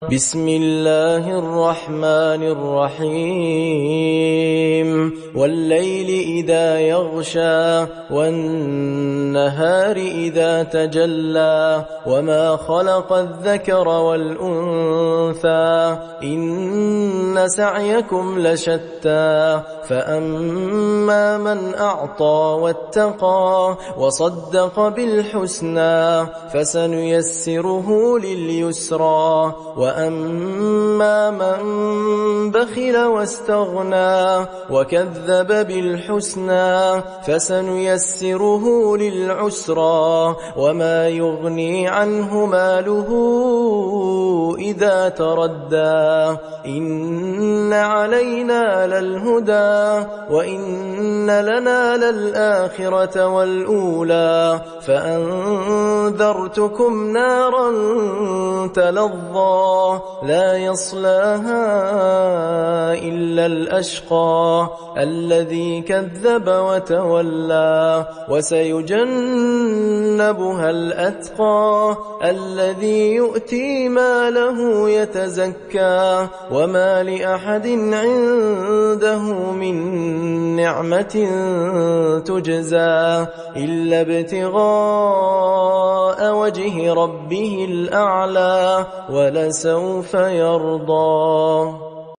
بسم الله الرحمن الرحيم والليل إذا يغشى والنهار إذا تجلى وما خلق الذكر والأنثى إن سعيكم لشتى فأما من أعطى واتقى وصدق بالحسنى فسنيسره لليسرى وأما من بخل واستغنى وكذب بالحسنى فسنيسره للعسرى وما يغني عنه ماله إذا تردى إن علينا للهدى وإن لنا للآخرة والأولى فأنذرتكم نارا تلظى لا يصلاها إلا الأشقى الذي كذب وتولى وسيجنبها الأتقى الذي يؤتي ماله يتزكى وما لأحد عنده من نعمة تجزى إلا ابتغاء وجه ربه الأعلى ولسوف يرضى.